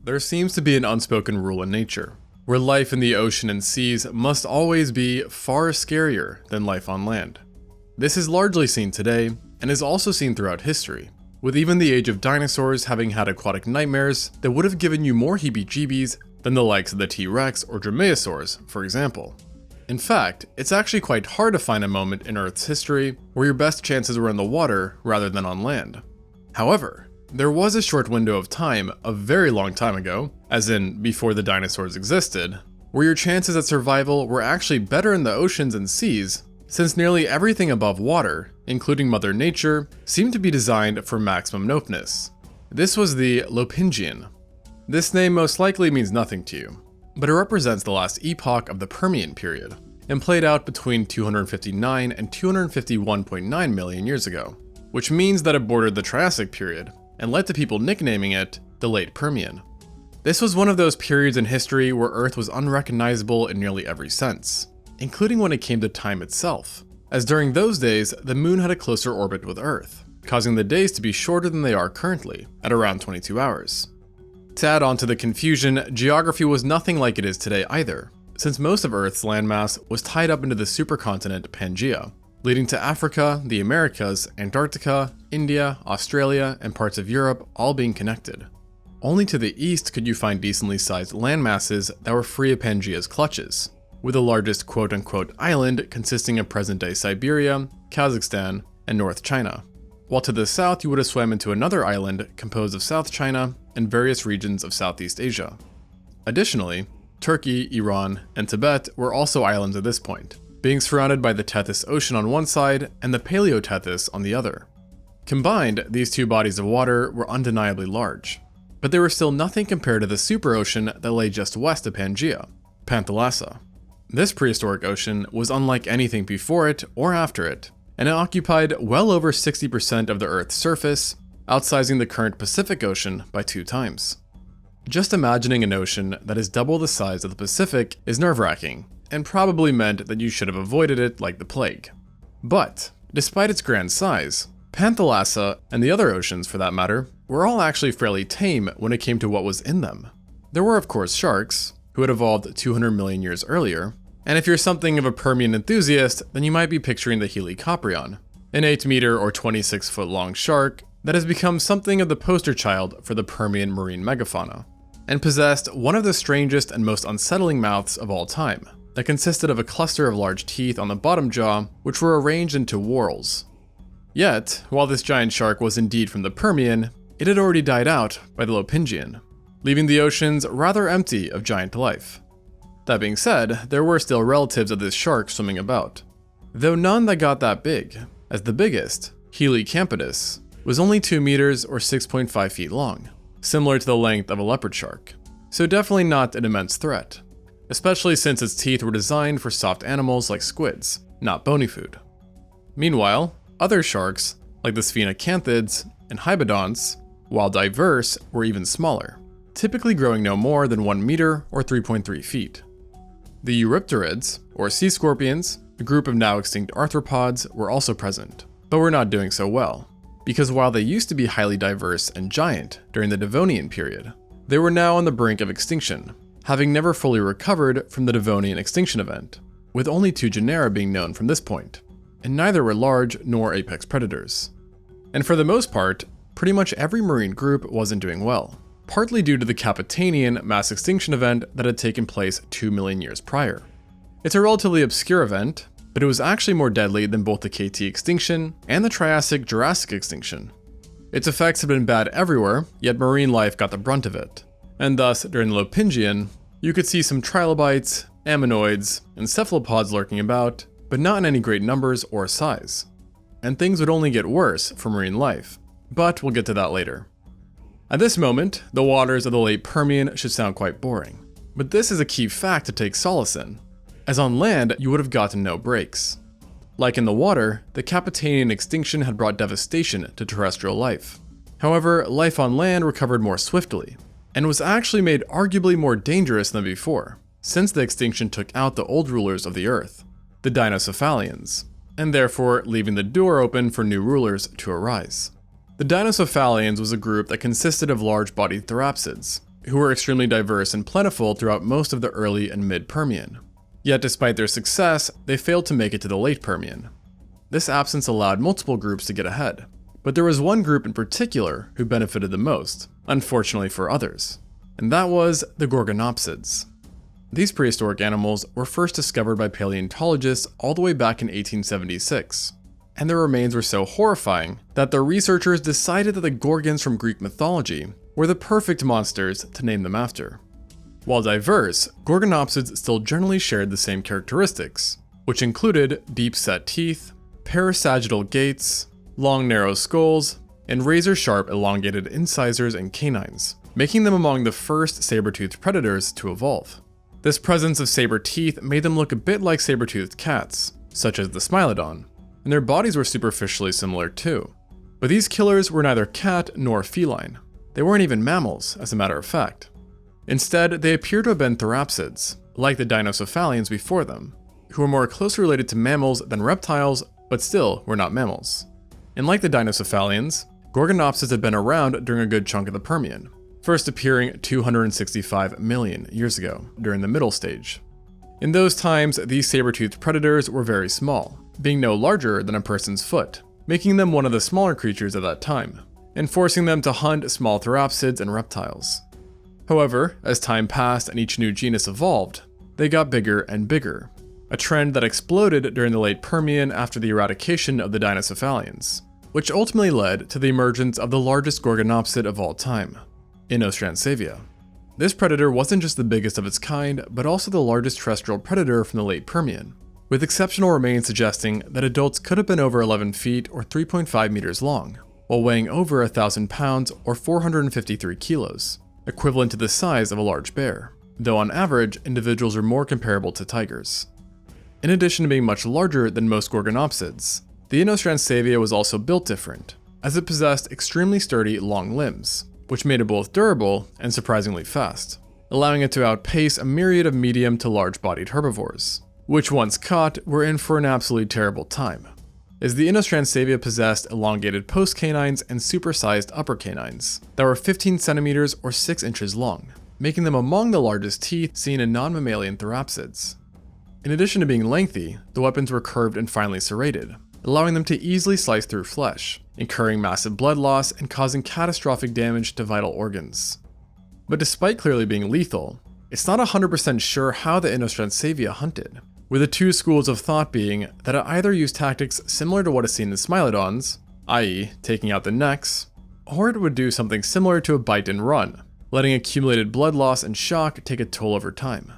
There seems to be an unspoken rule in nature, where life in the ocean and seas must always be far scarier than life on land. This is largely seen today, and is also seen throughout history, with even the age of dinosaurs having had aquatic nightmares that would have given you more heebie-jeebies than the likes of the T-Rex or Dromaeosaurs, for example. In fact, it's actually quite hard to find a moment in Earth's history where your best chances were in the water rather than on land. However, there was a short window of time a very long time ago, as in before the dinosaurs existed, where your chances at survival were actually better in the oceans and seas, since nearly everything above water, including Mother Nature, seemed to be designed for maximum nopeness. This was the Lopingian. This name most likely means nothing to you, but it represents the last epoch of the Permian period, and played out between 259 and 251.9 million years ago, which means that it bordered the Triassic period, and led to people nicknaming it the Late Permian. This was one of those periods in history where Earth was unrecognizable in nearly every sense, including when it came to time itself, as during those days, the moon had a closer orbit with Earth, causing the days to be shorter than they are currently, at around 22 hours. To add on to the confusion, geography was nothing like it is today either, since most of Earth's landmass was tied up into the supercontinent Pangaea, leading to Africa, the Americas, Antarctica, India, Australia, and parts of Europe all being connected. Only to the east could you find decently sized landmasses that were free of Pangaea's clutches, with the largest quote-unquote island consisting of present-day Siberia, Kazakhstan, and North China, while to the south you would have swam into another island composed of South China and various regions of Southeast Asia. Additionally, Turkey, Iran, and Tibet were also islands at this point, being surrounded by the Tethys Ocean on one side and the Paleotethys on the other. Combined, these two bodies of water were undeniably large, but they were still nothing compared to the superocean that lay just west of Pangaea, Panthalassa. This prehistoric ocean was unlike anything before it or after it, and it occupied well over 60% of the Earth's surface, outsizing the current Pacific Ocean by 2 times. Just imagining an ocean that is double the size of the Pacific is nerve-wracking, and probably meant that you should have avoided it like the plague. But, despite its grand size, Panthalassa, and the other oceans for that matter, were all actually fairly tame when it came to what was in them. There were of course sharks, who had evolved 200 million years earlier, and if you're something of a Permian enthusiast, then you might be picturing the Helicoprion, an 8-meter or 26-foot long shark that has become something of the poster child for the Permian marine megafauna, and possessed one of the strangest and most unsettling mouths of all time, that consisted of a cluster of large teeth on the bottom jaw which were arranged into whorls. Yet, while this giant shark was indeed from the Permian, it had already died out by the Lopingian, leaving the oceans rather empty of giant life. That being said, there were still relatives of this shark swimming about, though none that got that big, as the biggest, Helicampidus, was only 2 meters or 6.5 feet long, similar to the length of a leopard shark, so definitely not an immense threat, especially since its teeth were designed for soft animals like squids, not bony food. Meanwhile, other sharks, like the Sphenacanthids and Hybodonts, while diverse, were even smaller, typically growing no more than 1 meter or 3.3 feet. The Eurypterids, or sea scorpions, a group of now extinct arthropods, were also present, but were not doing so well, because while they used to be highly diverse and giant during the Devonian period, they were now on the brink of extinction, having never fully recovered from the Devonian extinction event, with only 2 genera being known from this point, and neither were large nor apex predators. And for the most part, pretty much every marine group wasn't doing well, partly due to the Capetanian mass extinction event that had taken place 2 million years prior. It's a relatively obscure event, but it was actually more deadly than both the KT extinction and the Triassic-Jurassic extinction. Its effects have been bad everywhere, yet marine life got the brunt of it, and thus, during the Lopingian, you could see some trilobites, ammonoids, and cephalopods lurking about, but not in any great numbers or size. And things would only get worse for marine life, but we'll get to that later. At this moment, the waters of the late Permian should sound quite boring, but this is a key fact to take solace in, as on land you would have gotten no breaks. Like in the water, the Capetanian extinction had brought devastation to terrestrial life. However, life on land recovered more swiftly, and was actually made arguably more dangerous than before, since the extinction took out the old rulers of the earth, the Dinocephalians, and therefore leaving the door open for new rulers to arise. The Dinocephalians was a group that consisted of large-bodied Therocephalians, who were extremely diverse and plentiful throughout most of the early and mid-Permian. Yet despite their success, they failed to make it to the late Permian. This absence allowed multiple groups to get ahead, but there was one group in particular who benefited the most, unfortunately for others, and that was the Gorgonopsids. These prehistoric animals were first discovered by paleontologists all the way back in 1876, and their remains were so horrifying that the researchers decided that the Gorgons from Greek mythology were the perfect monsters to name them after. While diverse, Gorgonopsids still generally shared the same characteristics, which included deep-set teeth, parasagittal gaits, long narrow skulls, and razor-sharp elongated incisors and canines, making them among the first saber-toothed predators to evolve. This presence of saber teeth made them look a bit like saber-toothed cats, such as the Smilodon, and their bodies were superficially similar too. But these killers were neither cat nor feline. They weren't even mammals, as a matter of fact. Instead, they appear to have been Therocephalians, like the Dinocephalians before them, who were more closely related to mammals than reptiles, but still were not mammals. And like the Dinocephalians, Gorgonopsids had been around during a good chunk of the Permian, first appearing 265 million years ago, during the Middle Stage. In those times, these saber-toothed predators were very small, being no larger than a person's foot, making them one of the smaller creatures at that time, and forcing them to hunt small theropsids and reptiles. However, as time passed and each new genus evolved, they got bigger and bigger, a trend that exploded during the late Permian after the eradication of the Dinocephalians, which ultimately led to the emergence of the largest Gorgonopsid of all time, Inostrancevia. This predator wasn't just the biggest of its kind, but also the largest terrestrial predator from the late Permian, with exceptional remains suggesting that adults could have been over 11 feet or 3.5 meters long, while weighing over 1,000 pounds or 453 kilos, equivalent to the size of a large bear, though on average, individuals are more comparable to tigers. In addition to being much larger than most Gorgonopsids, the Inostrancevia was also built different, as it possessed extremely sturdy long limbs, which made it both durable and surprisingly fast, allowing it to outpace a myriad of medium to large-bodied herbivores, which once caught were in for an absolutely terrible time, as the Inostrancevia possessed elongated post-canines and supersized upper canines that were 15 centimeters or 6 inches long, making them among the largest teeth seen in non-mammalian theropsids. In addition to being lengthy, the weapons were curved and finely serrated, allowing them to easily slice through flesh, incurring massive blood loss and causing catastrophic damage to vital organs. But despite clearly being lethal, it's not 100% sure how the Inostrancevia hunted, with the two schools of thought being that it either used tactics similar to what is seen in Smilodons, i.e. taking out the necks, or it would do something similar to a bite and run, letting accumulated blood loss and shock take a toll over time.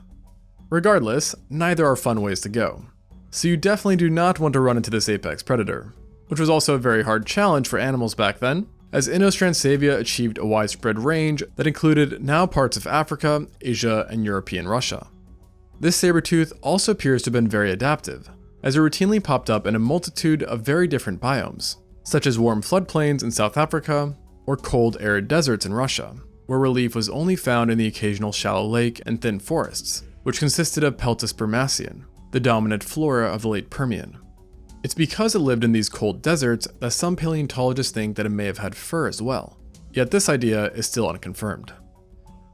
Regardless, neither are fun ways to go, so you definitely do not want to run into this apex predator, which was also a very hard challenge for animals back then, as Inostrancevia achieved a widespread range that included now parts of Africa, Asia, and European Russia. This saber-tooth also appears to have been very adaptive, as it routinely popped up in a multitude of very different biomes, such as warm floodplains in South Africa, or cold arid deserts in Russia, where relief was only found in the occasional shallow lake and thin forests, which consisted of Peltis Burmasian, the dominant flora of the late Permian. It's because it lived in these cold deserts that some paleontologists think that it may have had fur as well, yet this idea is still unconfirmed.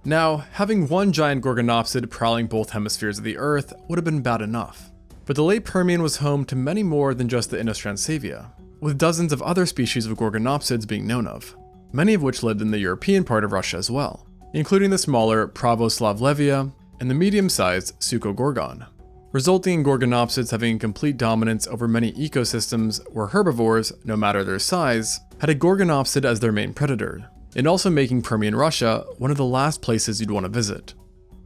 Now, having one giant Gorgonopsid prowling both hemispheres of the Earth would have been bad enough, but the late Permian was home to many more than just the Inostrancevia, with dozens of other species of Gorgonopsids being known of, many of which lived in the European part of Russia as well, including the smaller Pravoslavlevia and the medium-sized Suchogorgon, resulting in Gorgonopsids having a complete dominance over many ecosystems where herbivores, no matter their size, had a Gorgonopsid as their main predator, and also making Permian Russia one of the last places you'd want to visit.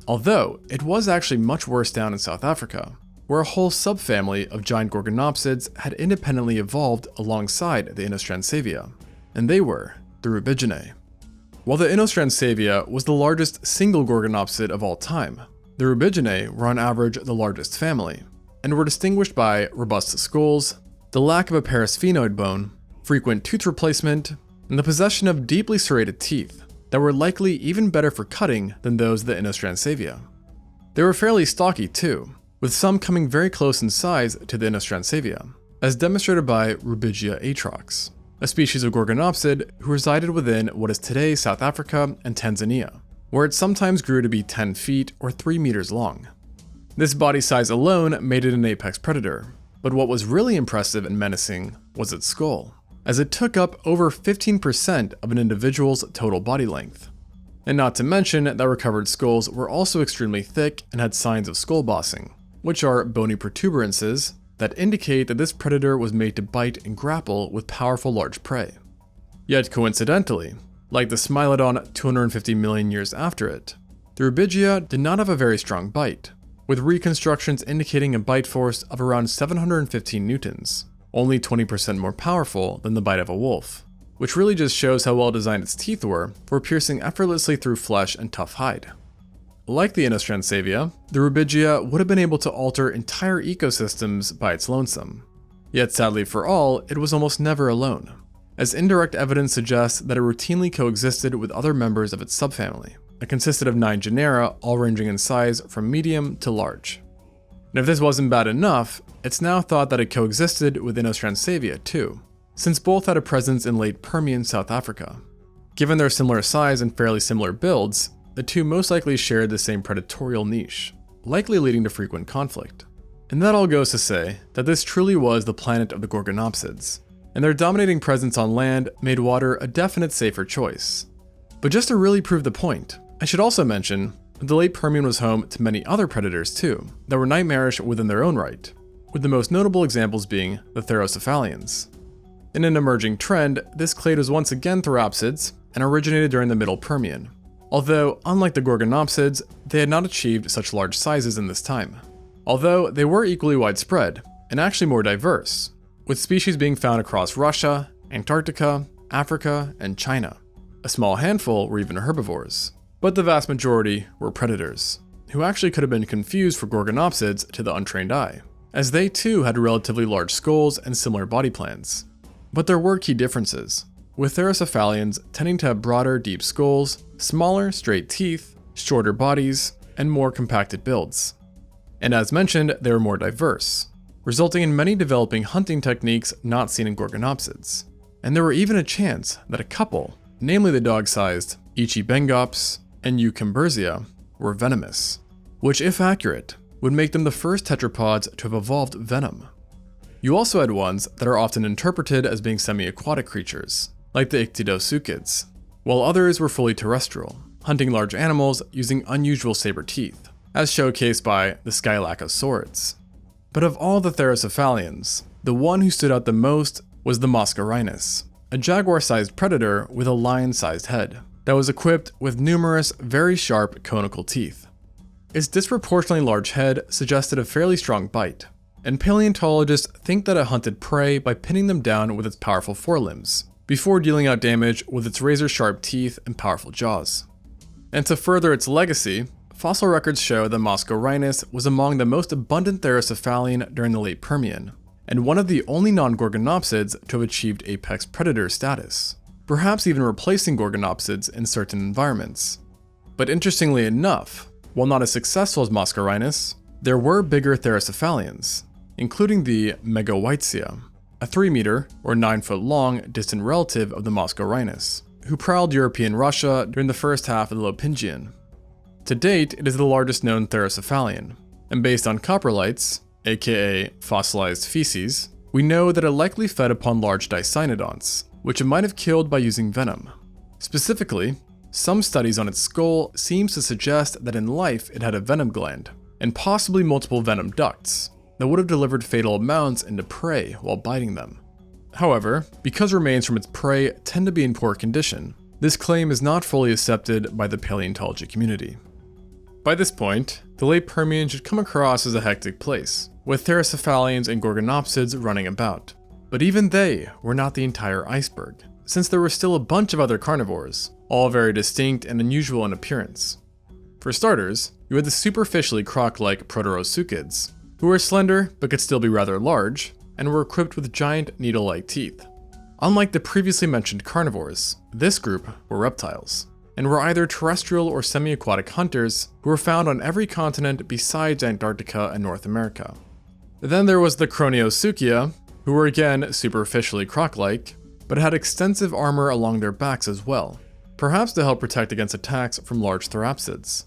Although, it was actually much worse down in South Africa, where a whole subfamily of giant Gorgonopsids had independently evolved alongside the Inostrancevia, and they were the Rubiginae. While the Inostrancevia was the largest single Gorgonopsid of all time, the Rubiginae were on average the largest family, and were distinguished by robust skulls, the lack of a parasphenoid bone, frequent tooth replacement, and the possession of deeply serrated teeth that were likely even better for cutting than those of the Inostrancevia. They were fairly stocky too, with some coming very close in size to the Inostrancevia, as demonstrated by Rubigia atrox, a species of Gorgonopsid who resided within what is today South Africa and Tanzania. where it sometimes grew to be 10 feet or 3 meters long. This body size alone made it an apex predator, but what was really impressive and menacing was its skull, as it took up over 15% of an individual's total body length. And not to mention that recovered skulls were also extremely thick and had signs of skull bossing, which are bony protuberances that indicate that this predator was made to bite and grapple with powerful large prey. Yet coincidentally, like the Smilodon 250 million years after it, the Rubigia did not have a very strong bite, with reconstructions indicating a bite force of around 715 newtons, only 20% more powerful than the bite of a wolf, which really just shows how well designed its teeth were for piercing effortlessly through flesh and tough hide. Like the Inostrancavia, the Rubigia would have been able to alter entire ecosystems by its lonesome. Yet sadly for all, it was almost never alone, as indirect evidence suggests that it routinely coexisted with other members of its subfamily, that consisted of 9 genera, all ranging in size from medium to large. And if this wasn't bad enough, it's now thought that it coexisted with Inostrancavia too, since both had a presence in late Permian South Africa. Given their similar size and fairly similar builds, the two most likely shared the same predatorial niche, likely leading to frequent conflict. And that all goes to say that this truly was the planet of the Gorgonopsids, and their dominating presence on land made water a definite safer choice. But just to really prove the point, I should also mention that the late Permian was home to many other predators too, that were nightmarish within their own right, with the most notable examples being the Therocephalians. In an emerging trend, this clade was once again Theropsids and originated during the Middle Permian, although unlike the Gorgonopsids, they had not achieved such large sizes in this time. Although they were equally widespread, and actually more diverse, with species being found across Russia, Antarctica, Africa, and China. A small handful were even herbivores, but the vast majority were predators, who actually could have been confused for Gorgonopsids to the untrained eye, as they too had relatively large skulls and similar body plans. But there were key differences, with Therocephalians tending to have broader, deep skulls, smaller, straight teeth, shorter bodies, and more compacted builds. And as mentioned, they were more diverse, resulting in many developing hunting techniques not seen in Gorgonopsids. And there were even a chance that a couple, namely the dog-sized Ichibengops and Eucymbersia, were venomous, which if accurate, would make them the first tetrapods to have evolved venom. You also had ones that are often interpreted as being semi-aquatic creatures, like the ExtinctZoo, while others were fully terrestrial, hunting large animals using unusual saber teeth, as showcased by the Skylacosaurids. But of all the Therocephalians, the one who stood out the most was the Mascarinus, a jaguar-sized predator with a lion-sized head that was equipped with numerous very sharp conical teeth. Its disproportionately large head suggested a fairly strong bite, and paleontologists think that it hunted prey by pinning them down with its powerful forelimbs, before dealing out damage with its razor-sharp teeth and powerful jaws. And to further its legacy, fossil records show that Mascarinus was among the most abundant Therocephalian during the late Permian, and one of the only non-Gorgonopsids to have achieved apex predator status, perhaps even replacing Gorgonopsids in certain environments. But interestingly enough, while not as successful as Mascarinus, there were bigger Therocephalians, including the Megawhitesia, a 3-meter or 9-foot long distant relative of the Mascarinus, who prowled European Russia during the first half of the Lopingian. To date, it is the largest known Therocephalian, and based on coprolites, aka fossilized feces, we know that it likely fed upon large dicynodonts, which it might have killed by using venom. Specifically, some studies on its skull seems to suggest that in life it had a venom gland, and possibly multiple venom ducts, that would have delivered fatal amounts into prey while biting them. However, because remains from its prey tend to be in poor condition, this claim is not fully accepted by the paleontology community. By this point, the late Permian should come across as a hectic place, with Therocephalians and Gorgonopsids running about. But even they were not the entire iceberg, since there were still a bunch of other carnivores, all very distinct and unusual in appearance. For starters, you had the superficially croc-like Proterosuchids, who were slender but could still be rather large, and were equipped with giant needle-like teeth. Unlike the previously mentioned carnivores, this group were reptiles, and were either terrestrial or semi-aquatic hunters who were found on every continent besides Antarctica and North America. Then there was the Croniosuchia, who were again superficially croc-like, but had extensive armor along their backs as well. perhaps to help protect against attacks from large Therocephalians.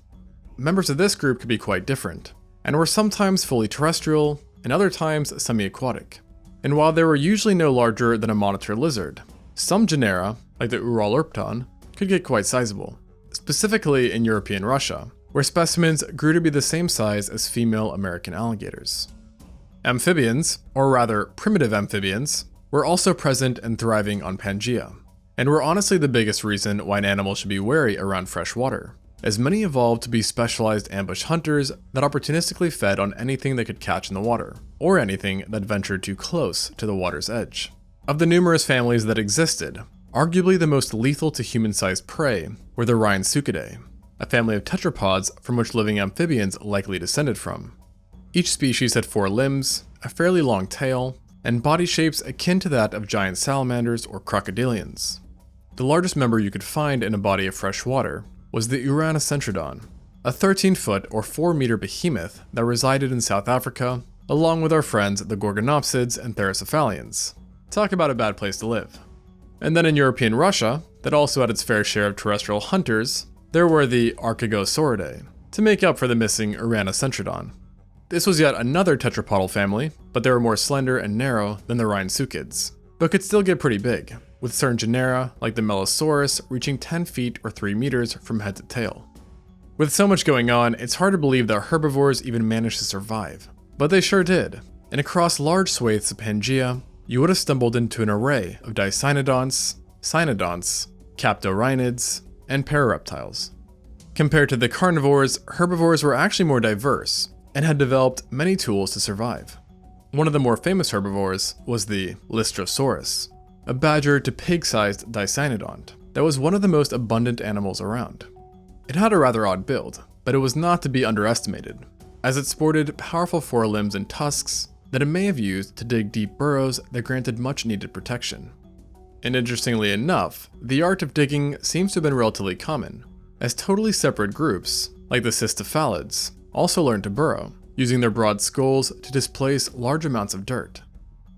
Members of this group could be quite different, and were sometimes fully terrestrial, and other times semi-aquatic. And while they were usually no larger than a monitor lizard, some genera, like the Uralurpton, could get quite sizable, specifically in European Russia, where specimens grew to be the same size as female American alligators. Amphibians, or rather primitive amphibians, were also present and thriving on Pangaea, and were honestly the biggest reason why an animal should be wary around fresh water, as many evolved to be specialized ambush hunters that opportunistically fed on anything they could catch in the water, or anything that ventured too close to the water's edge. Of the numerous families that existed, arguably the most lethal to human-sized prey were the Rhynsuchidae, a family of tetrapods from which living amphibians likely descended from. Each species had 4 limbs, a fairly long tail, and body shapes akin to that of giant salamanders or crocodilians. The largest member you could find in a body of fresh water was the Uranocentrodon, a 13-foot or 4-meter behemoth that resided in South Africa, along with our friends the Gorgonopsids and Therocephalians. Talk about a bad place to live. And then in European Russia, that also had its fair share of terrestrial hunters, there were the Archagosauridae, to make up for the missing Uranocentrodon. This was yet another tetrapodal family, but they were more slender and narrow than the Rhynsuchids, but could still get pretty big, with certain genera, like the Melosaurus, reaching 10 feet or 3 meters from head to tail. With so much going on, it's hard to believe that herbivores even managed to survive, but they sure did, and across large swathes of Pangaea, you would have stumbled into an array of Dicynodonts, Cynodonts, Captorhinids, and parareptiles. Compared to the carnivores, herbivores were actually more diverse, and had developed many tools to survive. One of the more famous herbivores was the Lystrosaurus, a badger to pig-sized Dicynodont that was one of the most abundant animals around. It had a rather odd build, but it was not to be underestimated, as it sported powerful forelimbs and tusks that it may have used to dig deep burrows that granted much-needed protection. And interestingly enough, the art of digging seems to have been relatively common, as totally separate groups, like the Cystophalids, also learned to burrow, using their broad skulls to displace large amounts of dirt.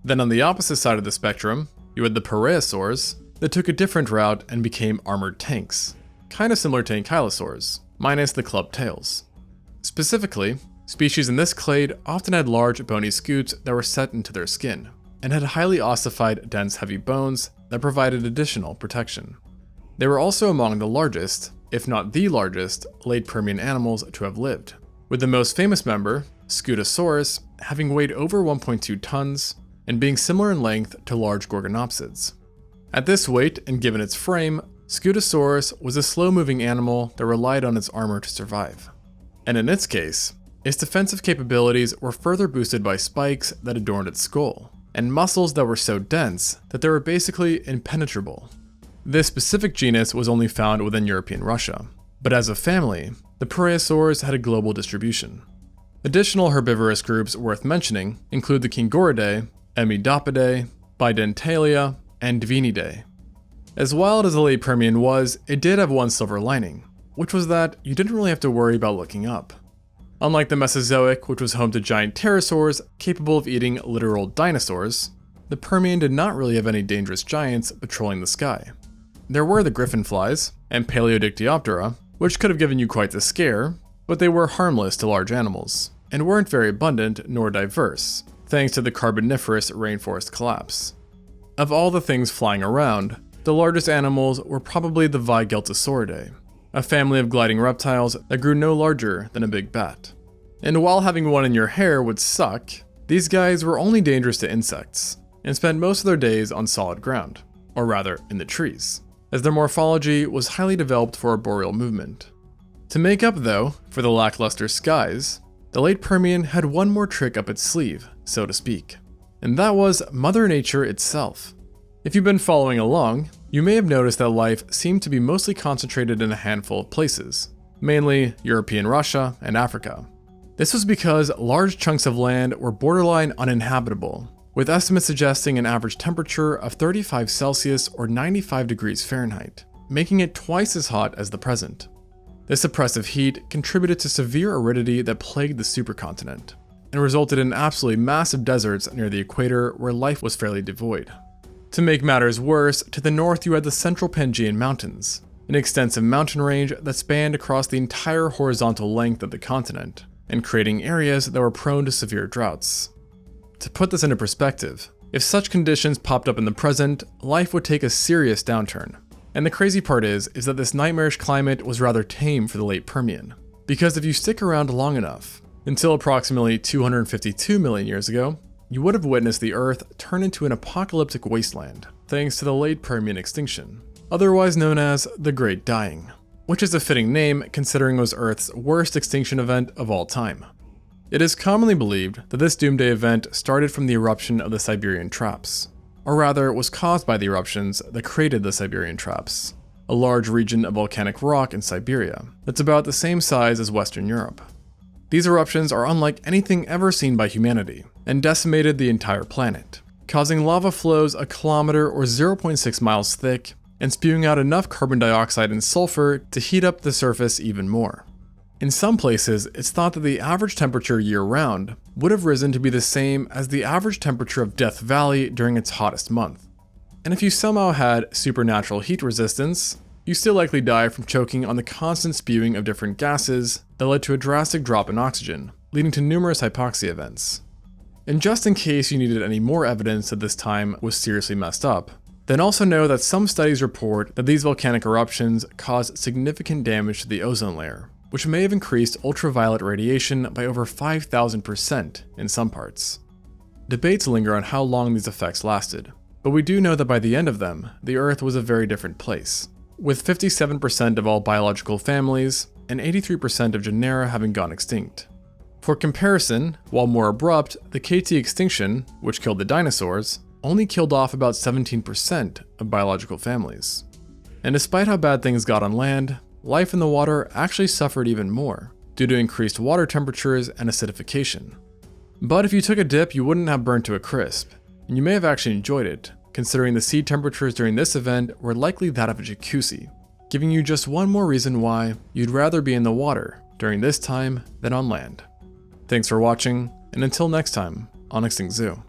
Then on the opposite side of the spectrum, you had the Parasaurs that took a different route and became armored tanks, kinda similar to ankylosaurs, minus the clubbed tails. Specifically, species in this clade often had large bony scutes that were set into their skin, and had highly ossified, dense, heavy bones that provided additional protection. They were also among the largest, if not the largest, late Permian animals to have lived, with the most famous member, Scutosaurus, having weighed over 1.2 tons and being similar in length to large Gorgonopsids. At this weight, and given its frame, Scutosaurus was a slow-moving animal that relied on its armor to survive. And in its case, its defensive capabilities were further boosted by spikes that adorned its skull, and muscles that were so dense that they were basically impenetrable. This specific genus was only found within European Russia, but as a family, the Parasaurs had a global distribution. Additional herbivorous groups worth mentioning include the Kingoridae, Emidopidae, Bidentalia, and Divinidae. As wild as the late Permian was, it did have one silver lining, which was that you didn't really have to worry about looking up. Unlike the Mesozoic, which was home to giant pterosaurs capable of eating literal dinosaurs, the Permian did not really have any dangerous giants patrolling the sky. There were the griffin flies and Paleodictyoptera, which could have given you quite the scare, but they were harmless to large animals, and weren't very abundant nor diverse, thanks to the Carboniferous rainforest collapse. Of all the things flying around, the largest animals were probably the Vigeltosauridae, a family of gliding reptiles that grew no larger than a big bat. And while having one in your hair would suck, these guys were only dangerous to insects, and spent most of their days on solid ground, or rather in the trees, as their morphology was highly developed for arboreal movement. To make up, though, for the lackluster skies, the late Permian had one more trick up its sleeve, so to speak, and that was Mother Nature itself. If you've been following along, you may have noticed that life seemed to be mostly concentrated in a handful of places, mainly European Russia and Africa. This was because large chunks of land were borderline uninhabitable, with estimates suggesting an average temperature of 35 Celsius or 95 degrees Fahrenheit, making it twice as hot as the present. This oppressive heat contributed to severe aridity that plagued the supercontinent, and resulted in absolutely massive deserts near the equator where life was fairly devoid. To make matters worse, to the north you had the central Pangaean Mountains, an extensive mountain range that spanned across the entire horizontal length of the continent, and creating areas that were prone to severe droughts. To put this into perspective, if such conditions popped up in the present, life would take a serious downturn. And the crazy part is that this nightmarish climate was rather tame for the late Permian. Because if you stick around long enough, until approximately 252 million years ago, you would have witnessed the Earth turn into an apocalyptic wasteland, thanks to the late Permian extinction, otherwise known as the Great Dying, which is a fitting name considering it was Earth's worst extinction event of all time. It is commonly believed that this doomsday event started from the eruption of the Siberian Traps, or rather was caused by the eruptions that created the Siberian Traps, a large region of volcanic rock in Siberia that's about the same size as Western Europe. These eruptions are unlike anything ever seen by humanity, and decimated the entire planet, causing lava flows a kilometer or 0.6 miles thick, and spewing out enough carbon dioxide and sulfur to heat up the surface even more. In some places, it's thought that the average temperature year-round would have risen to be the same as the average temperature of Death Valley during its hottest month. And if you somehow had supernatural heat resistance, you still likely die from choking on the constant spewing of different gases that led to a drastic drop in oxygen, leading to numerous hypoxia events. And just in case you needed any more evidence that this time was seriously messed up, then also know that some studies report that these volcanic eruptions caused significant damage to the ozone layer, which may have increased ultraviolet radiation by over 5,000% in some parts. Debates linger on how long these effects lasted, but we do know that by the end of them, the Earth was a very different place, with 57% of all biological families and 83% of genera having gone extinct. For comparison, while more abrupt, the KT extinction, which killed the dinosaurs, only killed off about 17% of biological families. And despite how bad things got on land, life in the water actually suffered even more, due to increased water temperatures and acidification. But if you took a dip, you wouldn't have burned to a crisp, and you may have actually enjoyed it, considering the sea temperatures during this event were likely that of a jacuzzi, giving you just one more reason why you'd rather be in the water during this time than on land. Thanks for watching, and until next time on ExtinctZoo.